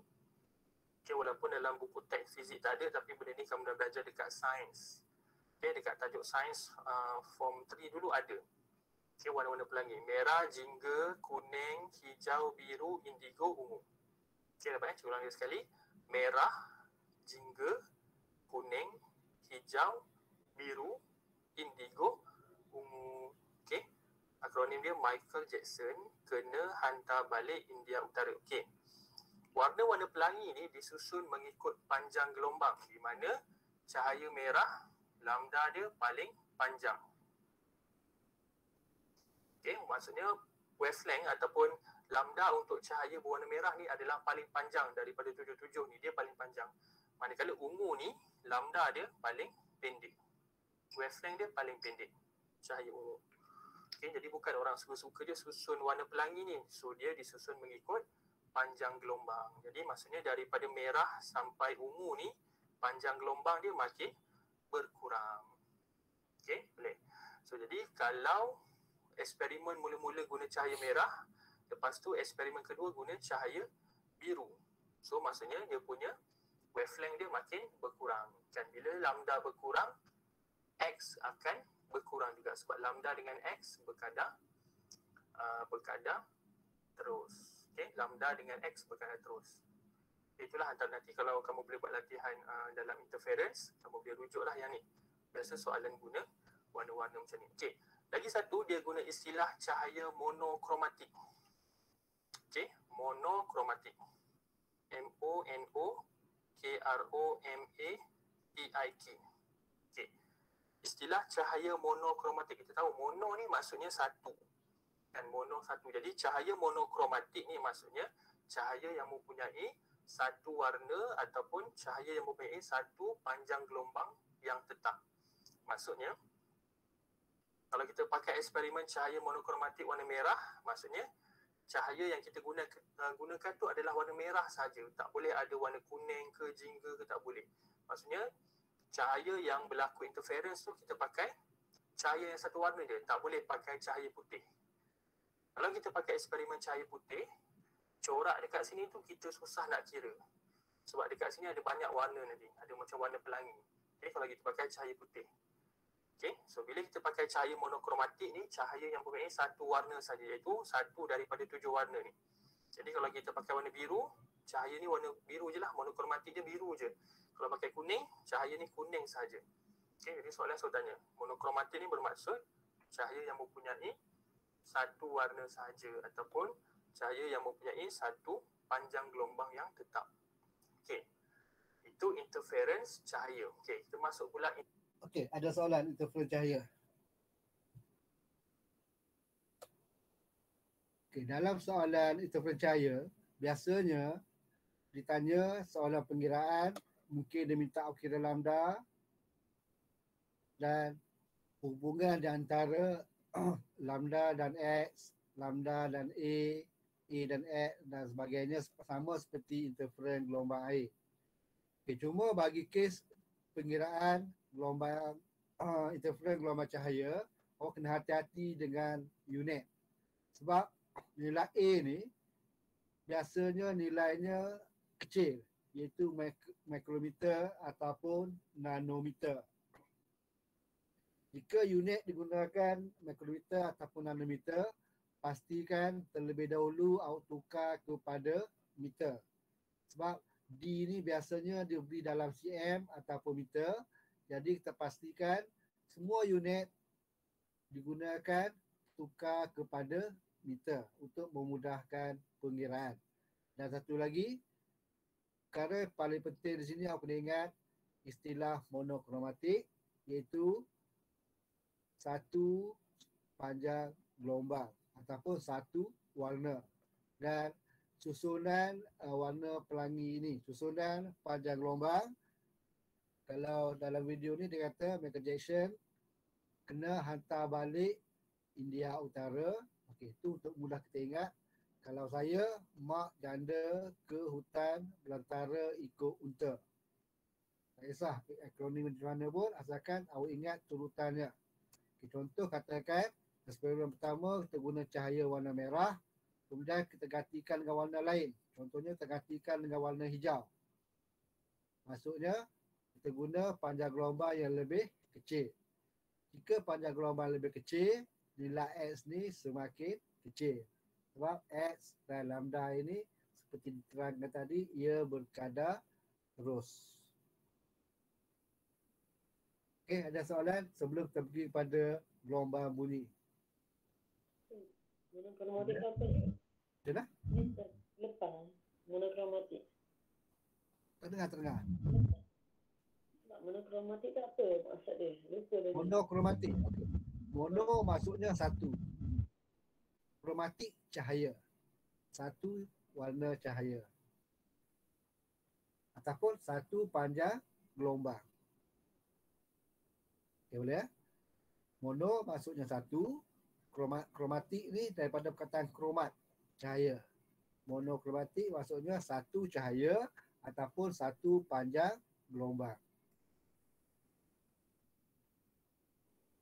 Okay, walaupun dalam buku teks fizik tak ada, tapi benda ni kamu dah belajar dekat sains. Okay, dekat tajuk sains form 3 dulu ada. Okay, warna-warna pelangi. Merah, jingga, kuning, hijau, biru, indigo, ungu. Okay, dapat cikgu ulang sekali. Merah, jingga, kuning, hijau, biru, indigo, ungu. Okay, akronim dia Michael Jackson kena hantar balik India Utara. Okay. Warna-warna pelangi ni disusun mengikut panjang gelombang, di mana cahaya merah lambda dia paling panjang. Okey, maksudnya wavelength ataupun lambda untuk cahaya berwarna merah ni adalah paling panjang daripada 77 ni, dia paling panjang. Manakala ungu ni lambda dia paling pendek. Wavelength dia paling pendek cahaya ungu. Okey, jadi bukan orang suka-suka dia susun warna pelangi ni. So dia disusun mengikut panjang gelombang. Jadi maksudnya daripada merah sampai ungu ni panjang gelombang dia makin berkurang. Okey, boleh. So jadi kalau eksperimen mula-mula guna cahaya merah, lepas tu eksperimen kedua guna cahaya biru. So maksudnya dia punya wavelength dia makin berkurang. Kan bila lambda berkurang, X akan berkurang juga sebab lambda dengan X berkadar terus. Okey, lambda dengan X berkadar terus. Itulah antara nanti kalau kamu boleh buat latihan dalam interference, kamu boleh rujuklah yang ni. Biasa soalan guna warna-warna macam ni. Okey, lagi satu dia guna istilah cahaya monokromatik. Okey, monokromatik. M-O-N-O-K-R-O-M-A-T-I-K. Okey. Istilah cahaya monokromatik, kita tahu mono ni maksudnya satu. Dan mono satu. Jadi cahaya monokromatik ni maksudnya cahaya yang mempunyai satu warna ataupun cahaya yang mempunyai satu panjang gelombang yang tetap. Maksudnya kalau kita pakai eksperimen cahaya monokromatik warna merah, maksudnya cahaya yang kita gunakan tu adalah warna merah saja. Tak boleh ada warna kuning ke jingga ke, tak boleh. Maksudnya cahaya yang berlaku interference tu kita pakai cahaya yang satu warna je, tak boleh pakai cahaya putih. Kalau kita pakai eksperimen cahaya putih, corak dekat sini tu kita susah nak kira. Sebab dekat sini ada banyak warna nanti, ada macam warna pelangi. Okay, kalau kita pakai cahaya putih. Okay, so bila kita pakai cahaya monokromatik ni, cahaya yang mempunyai satu warna saja, iaitu satu daripada 7 warna ni. Jadi kalau kita pakai warna biru, cahaya ni warna biru je lah, monokromatik dia biru je. Kalau pakai kuning, cahaya ni kuning saja. Okay, jadi soalan saya tanya, monokromatik ni bermaksud cahaya yang mempunyai satu warna saja ataupun cahaya yang mempunyai satu panjang gelombang yang tetap. Okay, itu interference cahaya. Okay, kita masuk pula. Okey, ada soalan interference cahaya. Okey, dalam soalan interference cahaya, biasanya ditanya soalan pengiraan, mungkin dia minta ukiran lambda dan hubungan di antara lambda dan X, lambda dan A dan X dan sebagainya sama seperti interference gelombang air. Okay, cuma bagi kes pengiraan gelombang interference gelombang cahaya, awak kena hati-hati dengan unit. Sebab nilai A ni biasanya nilainya kecil, iaitu mikrometer ataupun nanometer. Jika unit digunakan mikrometer ataupun nanometer, pastikan terlebih dahulu awak tukar kepada meter. Sebab D ni biasanya diberi dalam cm ataupun meter. Jadi kita pastikan semua unit digunakan tukar kepada meter untuk memudahkan pengiraan. Dan satu lagi, perkara paling penting di sini awak kena ingat istilah monokromatik, iaitu satu panjang gelombang ataupun satu warna. Dan susunan warna pelangi ini, susunan panjang gelombang, kalau dalam video ni dia kata Michael Jackson kena hantar balik India Utara. Okey, itu untuk mudah kita ingat. Kalau saya, mak janda ke hutan belantara ikut unta. Tak kisah akronim macam mana pun, asalkan awak ingat turutannya. Okay, contoh katakan eksperimen pertama kita guna cahaya warna merah, kemudian kita gantikan dengan warna lain. Contohnya kita gantikan dengan warna hijau. Maksudnya kita guna panjang gelombang yang lebih kecil. Jika panjang gelombang lebih kecil, nilai X ni semakin kecil. Sebab X dan lambda ini seperti diterangkan tadi, ia berkadar terus. Okey, ada soalan sebelum kita pergi kepada gelombang bunyi? Monokromatik apa ni? Sudah? Lepas monokromatik. Tengah-tengah. Monokromatik tu apa maksud dia? Lupa dah. Monokromatik. Mono maksudnya satu. kromatik cahaya. Satu warna cahaya. Ataupun satu panjang gelombang. Okay, boleh ya? Mono maksudnya satu. Kromatik ni daripada perkataan kromat, cahaya. Monokromatik maksudnya satu cahaya ataupun satu panjang gelombang.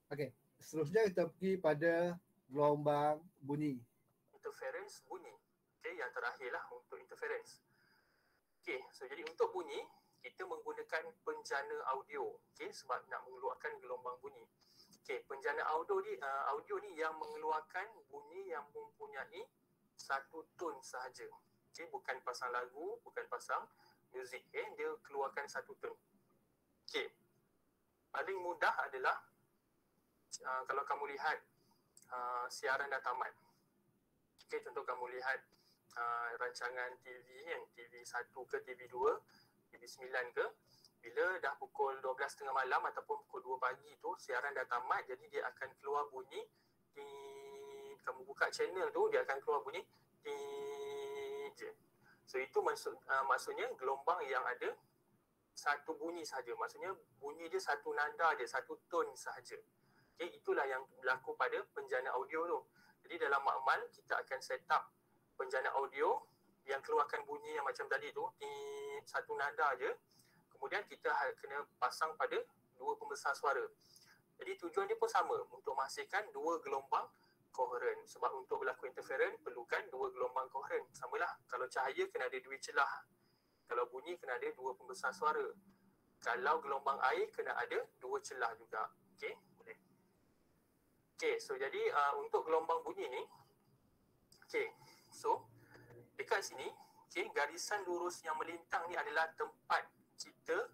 Okey, seterusnya kita pergi pada gelombang bunyi. Interference bunyi. Okey, yang terakhirlah untuk interference. Okey, so jadi untuk bunyi kita menggunakan penjana audio, okey, sebab nak mengeluarkan gelombang bunyi. Okey, penjana audio ni yang mengeluarkan bunyi yang mempunyai satu tone sahaja. Okey, bukan pasang lagu, bukan pasang muzik, dia keluarkan satu tone. Okey. Paling mudah adalah kalau kamu lihat siaran dah tamat. Okey, contoh kamu lihat rancangan TV kan, TV1 ke TV2, TV9 ke, bila dah pukul 12.30 malam ataupun pukul 2 pagi tu siaran dah tamat, jadi dia akan keluar bunyi kamu buka channel tu dia akan keluar bunyi je. So itu maksudnya gelombang yang ada satu bunyi sahaja. Maksudnya bunyi dia satu nada je, satu tone sahaja. Okay, itulah yang berlaku pada penjana audio tu. Jadi dalam makmal kita akan set up penjana audio yang keluarkan bunyi yang macam tadi tu, satu nada je. Kemudian kita kena pasang pada dua pembesar suara. Jadi tujuan dia pun sama, untuk menghasilkan dua gelombang koheren. Sebab untuk berlaku interference perlukan dua gelombang koheren. Samalah, kalau cahaya kena ada dua celah. Kalau bunyi kena ada dua pembesar suara. Kalau gelombang air kena ada dua celah juga. Okey, boleh. Okey, so jadi untuk gelombang bunyi ni, okey, so dekat sini, okey, garisan lurus yang melintang ni adalah tempat kita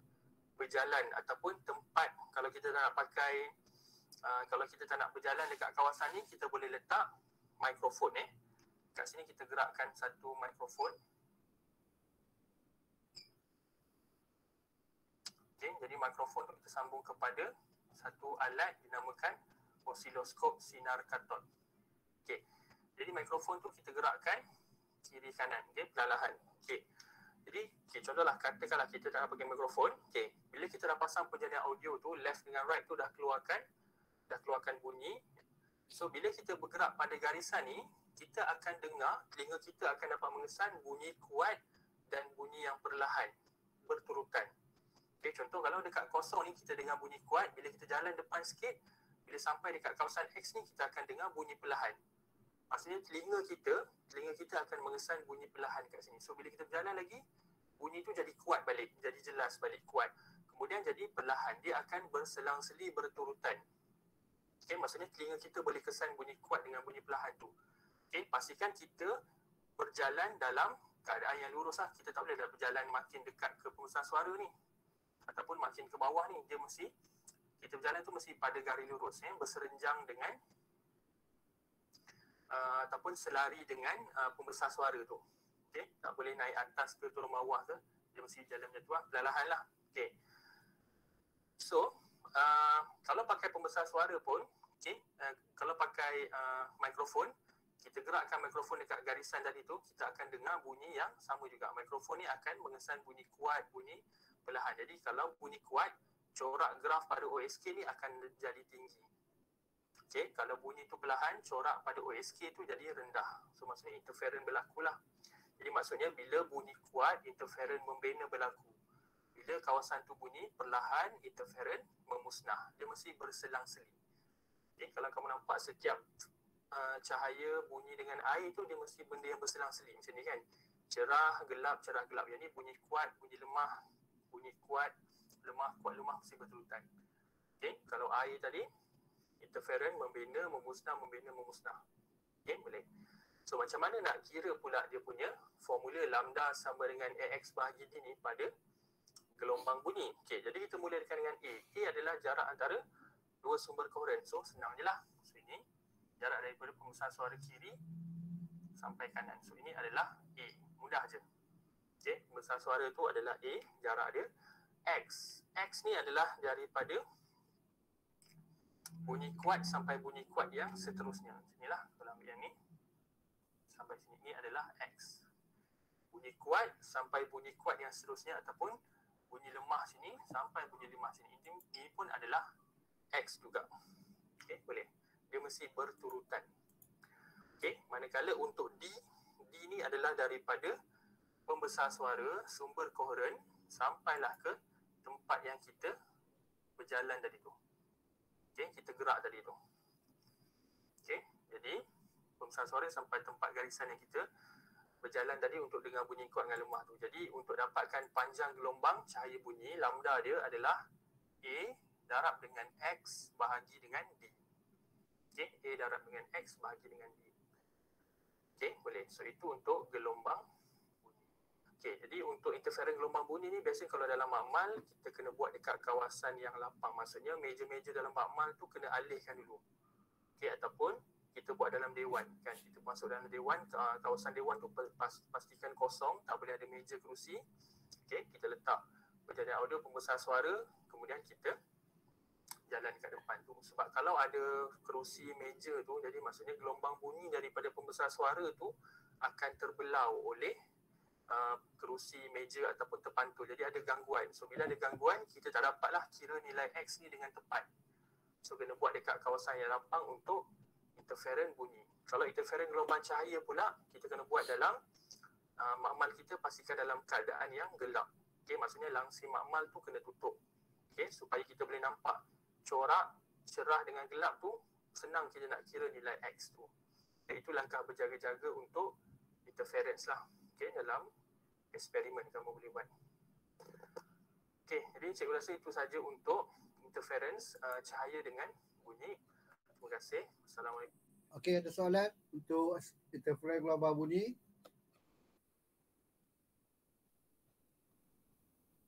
berjalan ataupun tempat kalau kita tak nak pakai kalau kita tak nak berjalan dekat kawasan ni, kita boleh letak mikrofon kat sini kita gerakkan satu mikrofon. Okey, jadi mikrofon tu kita sambung kepada satu alat dinamakan osiloskop sinar katod. Okey. Jadi mikrofon tu kita gerakkan kiri kanan, okey, perlahan. Okey. Jadi, contohlah katakanlah kita tak nak pakai mikrofon. Okey, bila kita dah pasang penjana audio tu, left dengan right tu dah keluarkan bunyi. So bila kita bergerak pada garisan ni, kita akan dengar, telinga kita akan dapat mengesan bunyi kuat dan bunyi yang perlahan berturutan. Okey, contoh kalau dekat kosong ni kita dengar bunyi kuat, bila kita jalan depan sikit, bila sampai dekat kawasan X ni kita akan dengar bunyi perlahan. Maksudnya telinga kita akan mengesan bunyi perlahan kat sini. So bila kita berjalan lagi, bunyi tu jadi kuat balik, jadi jelas balik kuat. Kemudian jadi perlahan, dia akan berselang-seli berturutan. Okey, maksudnya telinga kita boleh kesan bunyi kuat dengan bunyi perlahan tu. Okey, pastikan kita berjalan dalam keadaan yang lurus lah. Kita tak boleh dah berjalan makin dekat ke pembesar suara ni ataupun makin ke bawah ni. Dia mesti, kita berjalan tu mesti pada garis lurus, berserenjang dengan ataupun selari dengan pembesar suara tu. Okey, tak boleh naik atas ke turun bawah ke, dia mesti jalan macam tu lah, perlahan lah. Okey. So, kalau pakai pembesar suara pun, okey, kalau pakai mikrofon, kita gerakkan mikrofon dekat garisan tadi tu, kita akan dengar bunyi yang sama juga. Mikrofon ni akan mengesan bunyi kuat, bunyi perlahan. Jadi kalau bunyi kuat, corak graf pada OSK ni akan jadi tinggi. Okey, kalau bunyi tu perlahan, corak pada OSK tu jadi rendah. So maksudnya interference berlaku lah. Jadi maksudnya bila bunyi kuat, interference membina berlaku. Bila kawasan tu bunyi perlahan, interference memusnah. Dia mesti berselang-seli. Okay, kalau kamu nampak setiap cahaya bunyi dengan air tu, dia mesti benda yang berselang-seli macam ni kan. Cerah, gelap, cerah, gelap. Yang ni bunyi kuat, bunyi lemah, bunyi kuat, lemah, kuat, lemah mesti berturutan. Okay, kalau air tadi, interference membina, memusnah, membina, memusnah. Okay, boleh. So macam mana nak kira pula dia punya formula lambda sama dengan AX bahagi D ni pada gelombang bunyi. Okay, jadi kita mulakan dengan A. A adalah jarak antara dua sumber koheren. So senang je lah. So ini jarak daripada pembesar suara kiri sampai kanan. So ini adalah A. Mudah je. Okay, pembesar suara tu adalah A, jarak dia. X. X ni adalah daripada bunyi kuat sampai bunyi kuat yang seterusnya. Macam inilah kalau ambil yang ni. sampai sini. Ini adalah X. Bunyi kuat sampai bunyi kuat yang seterusnya ataupun bunyi lemah sini sampai bunyi lemah sini. Ini pun adalah X juga. Okey, boleh. Dia mesti berturutan. Okey, manakala untuk D ni adalah daripada pembesar suara, sumber koheren sampailah ke tempat yang kita berjalan tadi tu. Okey, kita gerak tadi tu. Okey, jadi pembesar suara sampai tempat garisan yang kita berjalan tadi untuk dengar bunyi kuat dengan lemah tu. Jadi untuk dapatkan panjang gelombang cahaya bunyi, lambda dia adalah A darab dengan X bahagi dengan D. Okey, A darab dengan X bahagi dengan D. Okey, boleh. So itu untuk gelombang bunyi. Okey, jadi untuk interferen gelombang bunyi ni biasanya kalau dalam makmal kita kena buat dekat kawasan yang lapang. Maksudnya meja-meja dalam makmal tu kena alihkan dulu. Okey, ataupun kita buat dalam dewan kan. Kita masuk dalam dewan, kawasan dewan tu pastikan kosong, tak boleh ada meja kerusi. Okey, kita letak penjadian audio, pembesar suara, kemudian kita jalan kat depan tu. Sebab kalau ada kerusi meja tu, jadi maksudnya gelombang bunyi daripada pembesar suara tu akan terbelau oleh kerusi meja ataupun terpantul. Jadi ada gangguan. So bila ada gangguan, kita tak dapatlah kira nilai X ni dengan tepat. So kena buat dekat kawasan yang lapang untuk interferen bunyi. Kalau interferen gelombang cahaya pula, kita kena buat dalam makmal kita pastikan dalam keadaan yang gelap. Okey, maksudnya langsir makmal tu kena tutup. Okey, supaya kita boleh nampak corak cerah dengan gelap tu, senang kita nak kira nilai X tu. Itu langkah berjaga-jaga untuk interference lah. Okey, dalam eksperimen kamu boleh buat. Okey, jadi cikgu rasa itu saja untuk interference cahaya dengan bunyi. Terima kasih. Assalamualaikum. Okey, ada soalan untuk interferen gelombang bunyi?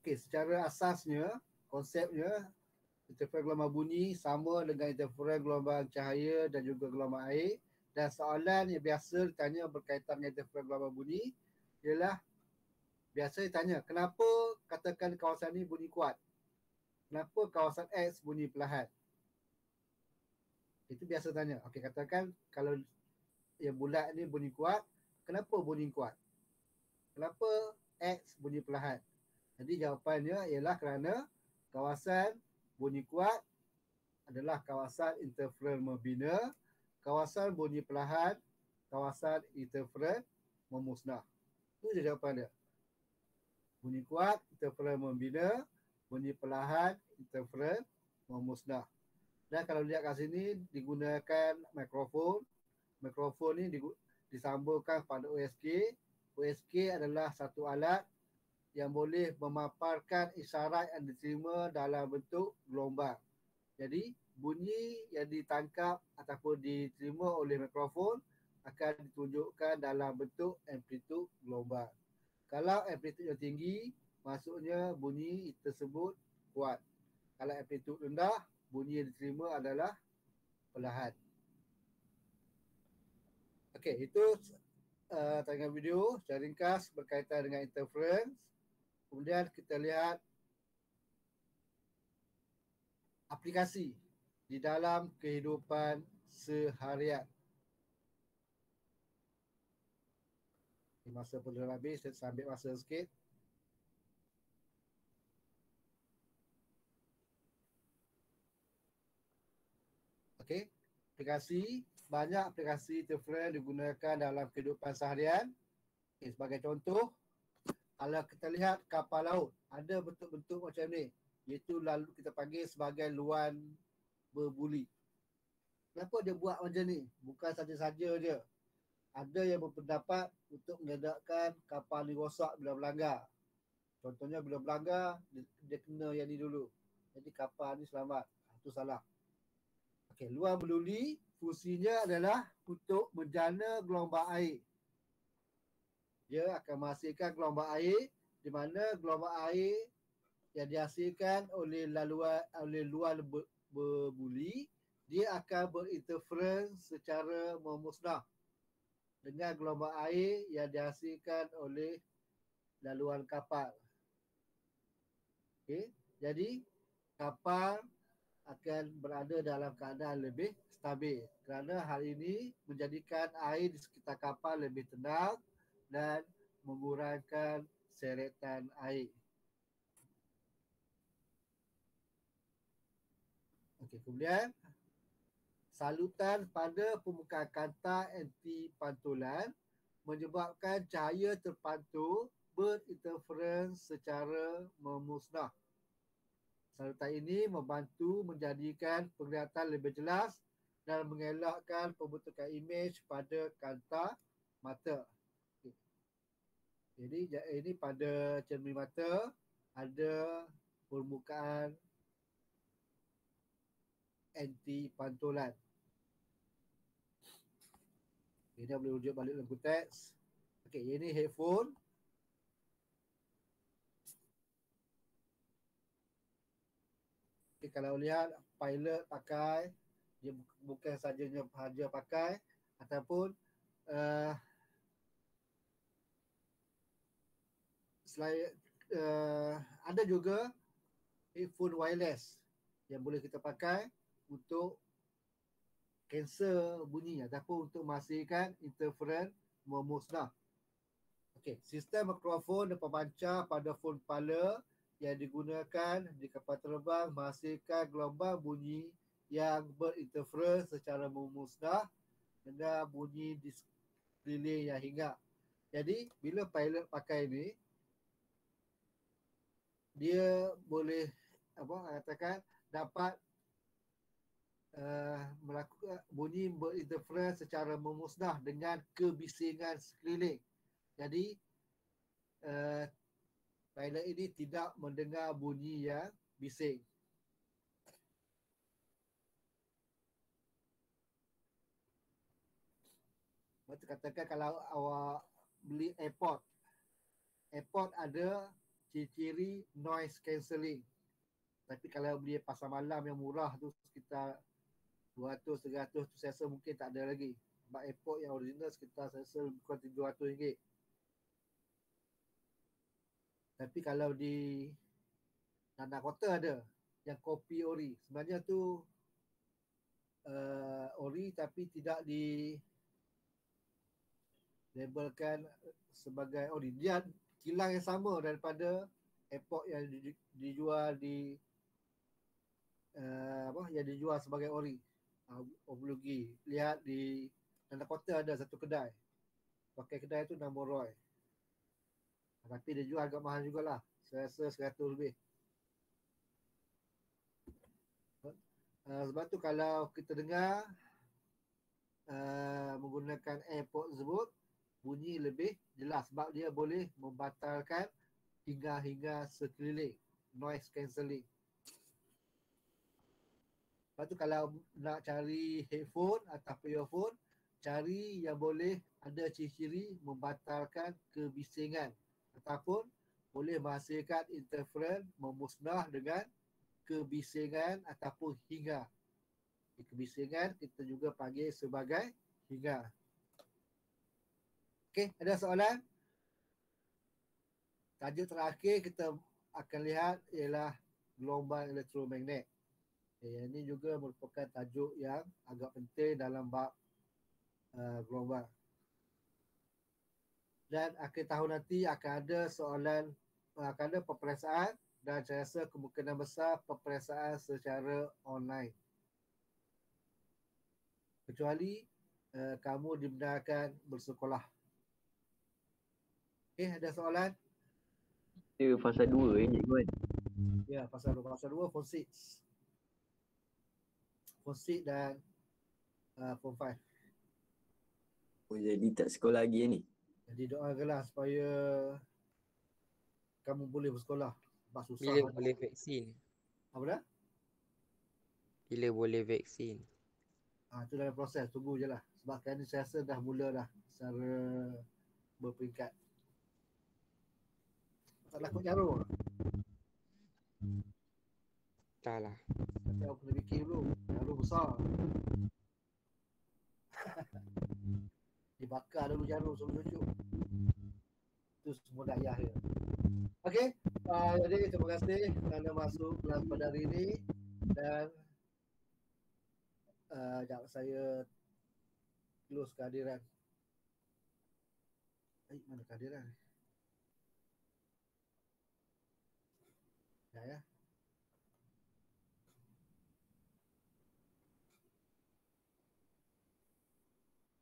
Okey, secara asasnya, konsepnya interferen gelombang bunyi sama dengan interferen gelombang cahaya dan juga gelombang air. Dan soalan yang biasa ditanya berkaitan dengan interferen gelombang bunyi ialah biasa ditanya, kenapa katakan kawasan ni bunyi kuat? Kenapa kawasan X bunyi perlahan? Itu biasa tanya. Okey, katakan kalau yang bulat ni bunyi kuat, kenapa bunyi kuat? Kenapa X bunyi perlahan? Jadi jawapannya ialah kerana kawasan bunyi kuat adalah kawasan interferen membina, kawasan bunyi perlahan, kawasan interferen memusnah. Itu je jawapan dia. Bunyi kuat, interferen membina, bunyi perlahan, interferen memusnah. Dan kalau lihat kat sini digunakan mikrofon. Mikrofon ni disambungkan pada OSK. OSK adalah satu alat yang boleh memaparkan isyarat yang diterima dalam bentuk gelombang. Jadi bunyi yang ditangkap ataupun diterima oleh mikrofon akan ditunjukkan dalam bentuk amplitud gelombang. Kalau amplitud yang tinggi, maksudnya bunyi tersebut kuat. Kalau amplitud rendah, bunyi yang diterima adalah perlahan. Okey, itu tayangan video secara ringkas berkaitan dengan interference. Kemudian kita lihat aplikasi di dalam kehidupan seharian. Masa pun dah habis, saya ambil masa sikit. Okey, banyak aplikasi interferen digunakan dalam kehidupan seharian. Okay, sebagai contoh, kalau kita lihat kapal laut, ada bentuk-bentuk macam ni, iaitu lalu kita panggil sebagai luan berbuli. Kenapa dia buat macam ni? Bukan saja-saja je. Ada yang berpendapat untuk menyedakkan kapal ni rosak bila berlanggar. Contohnya bila berlanggar, dia kena yang ni dulu. Jadi kapal ni selamat. Itu salah. Okey, luan berbuli fungsinya adalah untuk menjana gelombang air. Dia akan menghasilkan gelombang air di mana gelombang air yang dihasilkan oleh luar berbuli, dia akan berinterference secara memusnah dengan gelombang air yang dihasilkan oleh laluan kapal. Okay. Jadi kapal akan berada dalam keadaan lebih stabil kerana hal ini menjadikan air di sekitar kapal lebih tenang dan mengurangkan seretan air. Okey, kemudian salutan pada permukaan kanta anti pantulan menyebabkan cahaya terpantul berinterferens secara memusnah. Salutan ini membantu menjadikan penglihatan lebih jelas dan mengelakkan pembentukan imej pada kanta mata. Okay. Jadi ini pada cermin mata ada permukaan anti pantulan. Ini boleh rujuk balik dalam konteks. Okey, ini headphone. Okay, kalau lihat pilot pakai, dia bukan saja pakai ataupun selain ada juga headphone wireless yang boleh kita pakai untuk cancel bunyi ataupun untuk memastikan interference memusnah. Okey, sistem mikrofon dan pemancar pada fon kepala yang digunakan di kapal terbang menghasilkan gelombang bunyi yang berinterferens secara memusnah dengan bunyi di sekeliling yang hinggap. Jadi bila pilot pakai ni, dia boleh katakan dapat melakukan bunyi berinterferens secara memusnah dengan kebisingan sekeliling. Jadi pilot ini tidak mendengar bunyi yang bising. Maksud katakan kalau awak beli AirPod ada ciri-ciri noise cancelling. Tapi kalau beli pasar malam yang murah tu sekitar 200-300 tu saya rasa mungkin tak ada lagi. Sebab AirPod yang original sekitar saya rasa lebih kurang RM200. Tapi kalau di Nana Kota ada yang kopi ori. Sebenarnya tu ori tapi tidak di labelkan sebagai ori. Dia kilang yang sama daripada AirPod yang dijual di yang dijual sebagai ori. Boleh pergi lihat di Nana Kota ada satu kedai. Pakai kedai tu nama Roy. Tapi dia jual agak mahal jugalah. Saya rasa 100 lebih. Sebab tu kalau kita dengar menggunakan AirPod tersebut, bunyi lebih jelas sebab dia boleh membatalkan hingga sekeliling, noise cancelling. Lepas tu kalau nak cari headphone atau earphone, cari yang boleh ada ciri-ciri membatalkan kebisingan ataupun boleh menghasilkan interference memusnah dengan kebisingan ataupun hingar. Kebisingan kita juga panggil sebagai hingar. Okey, ada soalan? Tajuk terakhir kita akan lihat ialah gelombang elektromagnet. Yang ini juga merupakan tajuk yang agak penting dalam bab gelombang. Dan akhir tahun nanti akan ada soalan, akan ada peperiksaan dan saya rasa kemungkinan besar peperiksaan secara online. Kecuali kamu dibenarkan bersekolah. Okey, ada soalan? Dia fasa 2 cikgu kan? Ya, fasa 2 form 6. Form 6 dan form 5. Oh, jadi tak sekolah lagi ni? Jadi doakanlah supaya kamu boleh bersekolah. Sebab susah. Bila boleh vaksin? Apa dah? Bila boleh vaksin? Itu dalam proses, tunggu je lah. Sebab kan ni saya rasa dah mula dah secara berperingkat. Tak takut jarum? Tak lah. Nanti aku kena fikir dulu. Jarum besar. Dibakar dulu jarum sebelum cucuk. Itu semua dayah dia. Okey, jadi terima kasih kerana masuk kelas pada hari ini dan Sekejap saya close kehadiran. Mana kehadiran? Ya.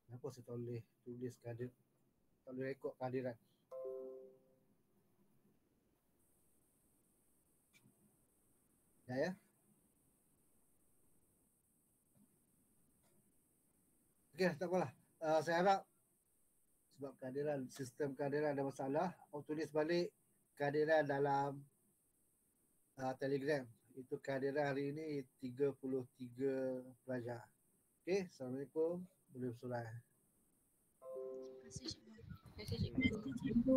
Kenapa saya tak boleh tulis kehadiran? Tak boleh rekod kehadiran. Ya. Okey, tak apalah. Saya harap sebab kehadiran, sistem kehadiran ada masalah, awak tulis balik kehadiran dalam Telegram. Itu kehadiran hari ini 33 pelajar. Okey, Assalamualaikum. Boleh bersolat. Terima kasih, cikgu.